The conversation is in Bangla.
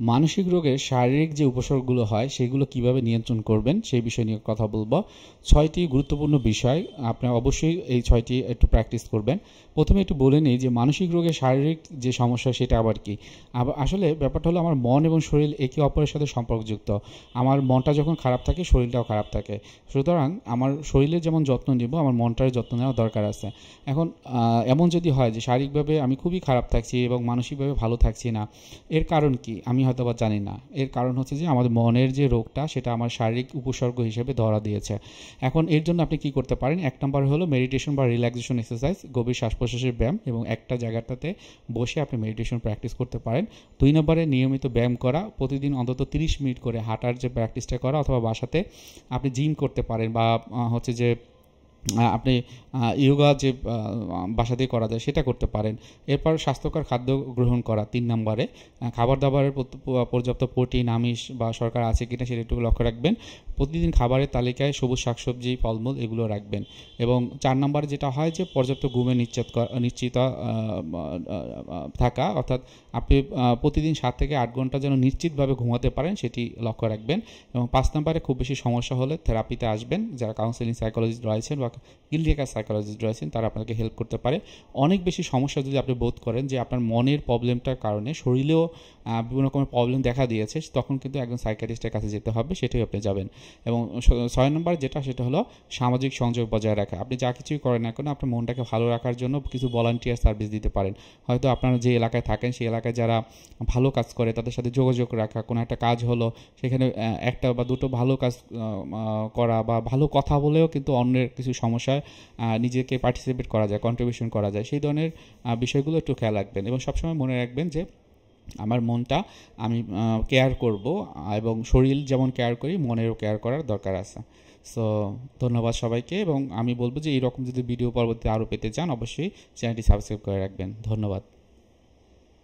মানসিক রোগের শারীরিক যে উপসর্গগুলো হয় সেগুলো কিভাবে নিয়ন্ত্রণ করবেন সেই বিষয় নিয়ে কথা বলবো। 6টি গুরুত্বপূর্ণ বিষয়, আপনি অবশ্যই এই 6টি একটু প্র্যাকটিস করবেন। প্রথমে একটু বলে নিই যে মানসিক রোগের শারীরিক যে সমস্যা সেটা আবার কি। আসলে ব্যাপারটা হলো আমার মন এবং শরীর একে অপরের সাথে সম্পর্কযুক্ত। আমার মনটা যখন খারাপ থাকে শরীরটাও খারাপ থাকে, সুতরাং আমার শরীরের যেমন যত্ন নিব আমার মনটার যত্ন নেওয়া দরকার আছে। এখন এমন যদি হয় যে শারীরিকভাবে আমি খুবই খারাপ থাকছি এবং মানসিকভাবে ভালো থাকছি না, এর কারণ কি আমি হয়তো বা জানি না। এর কারণ হচ্ছে যে আমাদের মনের যে রোগটা সেটা আমার শারীরিক উপসর্গ হিসেবে ধরা দিয়েছে। এখন এর জন্য আপনি কি করতে পারেন, 1 নম্বর হলো মেডিটেশন বা রিল্যাক্সেশন এক্সারসাইজ, গভীর শ্বাস প্রশ্বাসের ব্যায়াম এবং একটা জায়গাটাতে বসে আপনি মেডিটেশন প্র্যাকটিস করতে পারেন। 2 নম্বরে নিয়মিত ব্যায়াম করা, প্রতিদিন অন্তত 30 মিনিট করে হাঁটার যে প্র্যাকটিসটা করা, অথবা বাসাতে আপনি জিম করতে পারেন বা হচ্ছে যে আপনি ইয়োগা যে বাসাতেই করা যায় সেটা করতে পারেন। এরপর স্বাস্থ্যকর খাদ্য গ্রহণ করা 3 নম্বরে, খাবার দাবারের পর্যাপ্ত প্রোটিন আমিষ বা শর্করা আছে কিনা সেটা একটু লক্ষ্য রাখবেন। প্রতিদিন খাবারের তালিকায় সবুজ শাকসবজি ফলমূল এগুলো রাখবেন। এবং 4 নম্বরে যেটা হয় যে পর্যাপ্ত ঘুমে নিশ্চিত থাকা, অর্থাৎ আপনি প্রতিদিন 7 থেকে 8 ঘন্টা যেন নিশ্চিতভাবে ঘুমাতে পারেন সেটি লক্ষ্য রাখবেন। এবং 5 নম্বরে খুব বেশি সমস্যা হলে থেরাপিতে আসবেন, যারা কাউন্সেলিং সাইকোলজিস্ট রয়েছেন বা ক্লিনিক্যাল সাইকোলজিস্ট রয়েছেন তারা আপনাকে হেল্প করতে পারে। অনেক বেশি সমস্যা যদি আপনি বোধ করেন যে আপনার মনের প্রবলেমটার কারণে শরীরেও বিভিন্ন রকমের প্রবলেম দেখা দিয়েছে, তখন কিন্তু একজন সাইকিয়াট্রিস্টের কাছে যেতে হবে, সেটাই আপনি যাবেন। এবং 6 নম্বর যেটা সেটা হলো সামাজিক সংযোগ বজায় রাখা। আপনি যা কিছুই করেন না কেন আপনার মনটাকে ভালো রাখার জন্য কিছু ভলান্টিয়ার সার্ভিস দিতে পারেন। হয়তো আপনারা যে এলাকায় থাকেন সেই এলাকায় যারা ভালো কাজ করে তাদের সাথে যোগাযোগ রাখা, কোনো একটা কাজ হলো সেখানে একটা বা দুটো ভালো কাজ করা বা ভালো কথা বলেও কিন্তু অন্যের কিছু সমস্যায় নিজেকে পার্টিসিপেট করা যায়, কন্ট্রিবিউশন করা যায়। সেই ধরনের বিষয়গুলো একটু খেয়াল রাখবেন এবং সবসময় মনে রাখবেন যে আমার মনটা আমি কেয়ার করব, এবং শরীর যেমন কেয়ার করি মনেরও কেয়ার করার দরকার আছে। সো ধন্যবাদ সবাইকে, এবং আমি বলবো যে এইরকম যদি ভিডিও পরবর্তীতে আরও পেতে চান অবশ্যই চ্যানেলটি সাবস্ক্রাইব করে রাখবেন। ধন্যবাদ।